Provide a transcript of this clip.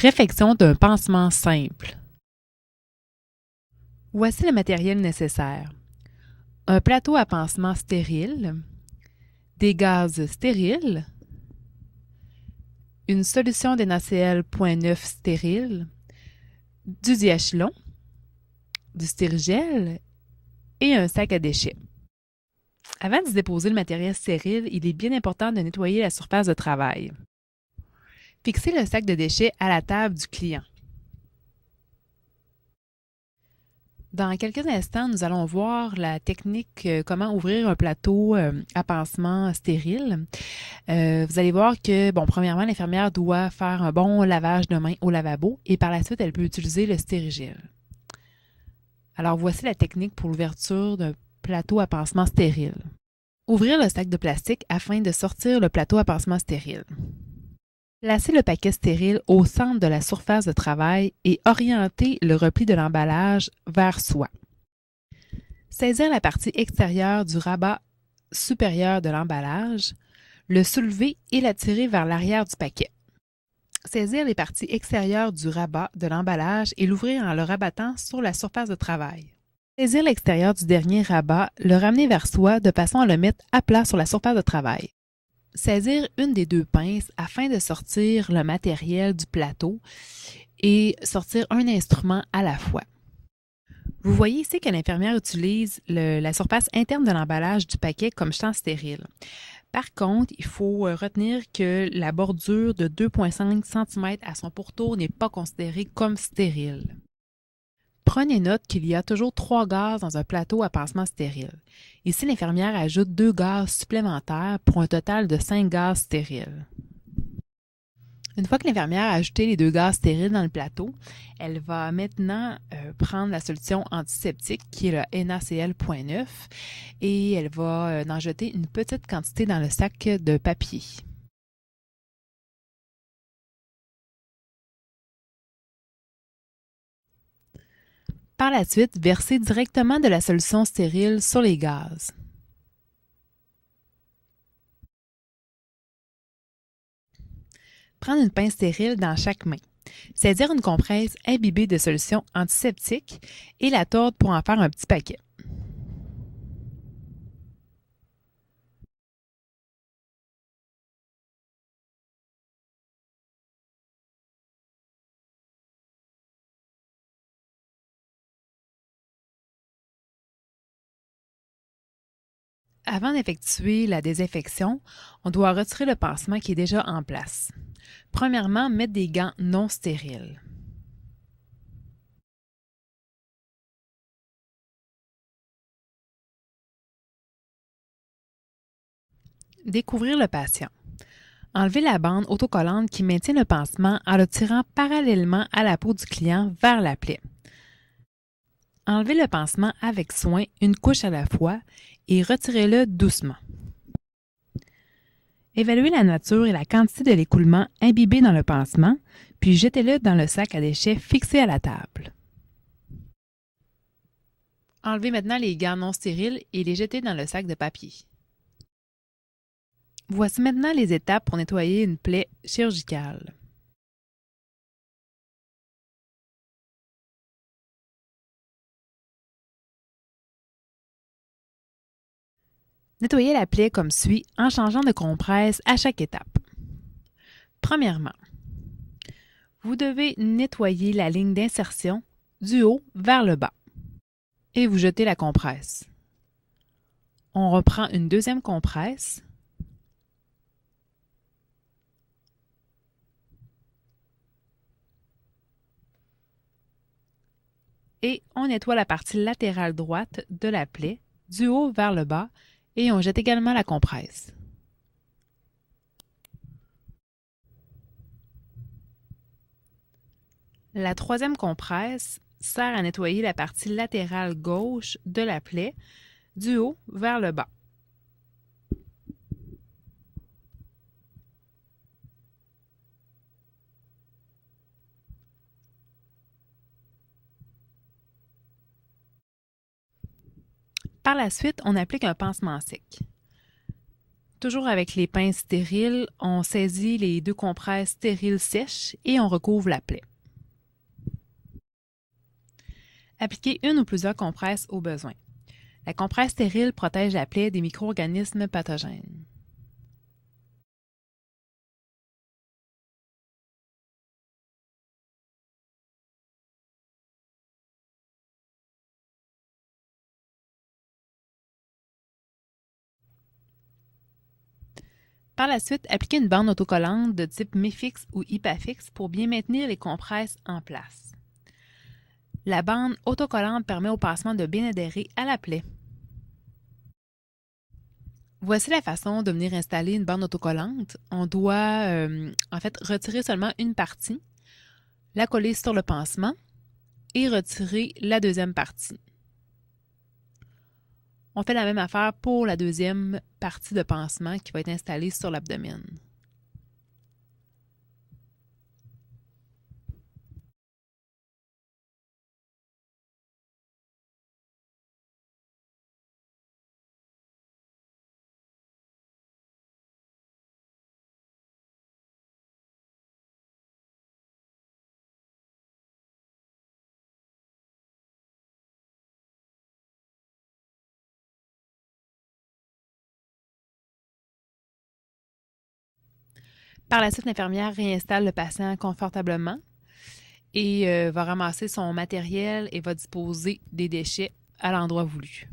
Réfection d'un pansement simple. Voici le matériel nécessaire. Un plateau à pansement stérile, des gaz stériles, une solution d'NaCl 0.9 stérile, du diachylon, du stérigel et un sac à déchets. Avant de déposer le matériel stérile, il est bien important de nettoyer la surface de travail. Fixez le sac de déchets à la table du client. Dans quelques instants, nous allons voir la technique comment ouvrir un plateau à pansement stérile. Vous allez voir que, premièrement, l'infirmière doit faire un bon lavage de mains au lavabo et par la suite, elle peut utiliser le stérigel. Alors, voici la technique pour l'ouverture d'un plateau à pansement stérile. Ouvrir le sac de plastique afin de sortir le plateau à pansement stérile. Placez le paquet stérile au centre de la surface de travail et orientez le repli de l'emballage vers soi. Saisir la partie extérieure du rabat supérieur de l'emballage, le soulever et l'attirer vers l'arrière du paquet. Saisir les parties extérieures du rabat de l'emballage et l'ouvrir en le rabattant sur la surface de travail. Saisir l'extérieur du dernier rabat, le ramener vers soi de façon à le mettre à plat sur la surface de travail. Saisir une des deux pinces afin de sortir le matériel du plateau et sortir un instrument à la fois. Vous voyez ici que l'infirmière utilise la surface interne de l'emballage du paquet comme champ stérile. Par contre, il faut retenir que la bordure de 2,5 cm à son pourtour n'est pas considérée comme stérile. Prenez note qu'il y a toujours 3 gaz dans un plateau à pansement stérile. Ici, l'infirmière ajoute 2 gaz supplémentaires pour un total de 5 gaz stériles. Une fois que l'infirmière a ajouté les 2 gaz stériles dans le plateau, elle va maintenant prendre la solution antiseptique qui est le NaCl 0.9 et elle va en jeter une petite quantité dans le sac de papier. Par la suite, versez directement de la solution stérile sur les gaz. Prendre une pince stérile dans chaque main. Saisir une compresse imbibée de solution antiseptique et la tordre pour en faire un petit paquet. Avant d'effectuer la désinfection, on doit retirer le pansement qui est déjà en place. Premièrement, mettre des gants non stériles. Découvrir le patient. Enlever la bande autocollante qui maintient le pansement en le tirant parallèlement à la peau du client vers la plaie. Enlevez le pansement avec soin, une couche à la fois, et retirez-le doucement. Évaluez la nature et la quantité de l'écoulement imbibé dans le pansement, puis jetez-le dans le sac à déchets fixé à la table. Enlevez maintenant les gants non stériles et les jetez dans le sac de papier. Voici maintenant les étapes pour nettoyer une plaie chirurgicale. Nettoyez la plaie comme suit en changeant de compresse à chaque étape. Premièrement, vous devez nettoyer la ligne d'insertion du haut vers le bas et vous jetez la compresse. On reprend une deuxième compresse et on nettoie la partie latérale droite de la plaie du haut vers le bas et on jette également la compresse. La troisième compresse sert à nettoyer la partie latérale gauche de la plaie du haut vers le bas. Par la suite, on applique un pansement sec. Toujours avec les pinces stériles, on saisit les 2 compresses stériles sèches et on recouvre la plaie. Appliquez une ou plusieurs compresses au besoin. La compresse stérile protège la plaie des micro-organismes pathogènes. Par la suite, appliquez une bande autocollante de type Mefix ou Hypafix pour bien maintenir les compresses en place. La bande autocollante permet au pansement de bien adhérer à la plaie. Voici la façon de venir installer une bande autocollante. On doit en fait retirer seulement une partie, la coller sur le pansement et retirer la deuxième partie. On fait la même affaire pour la deuxième partie de pansement qui va être installée sur l'abdomen. Par la suite, l'infirmière réinstalle le patient confortablement et va ramasser son matériel et va disposer des déchets à l'endroit voulu.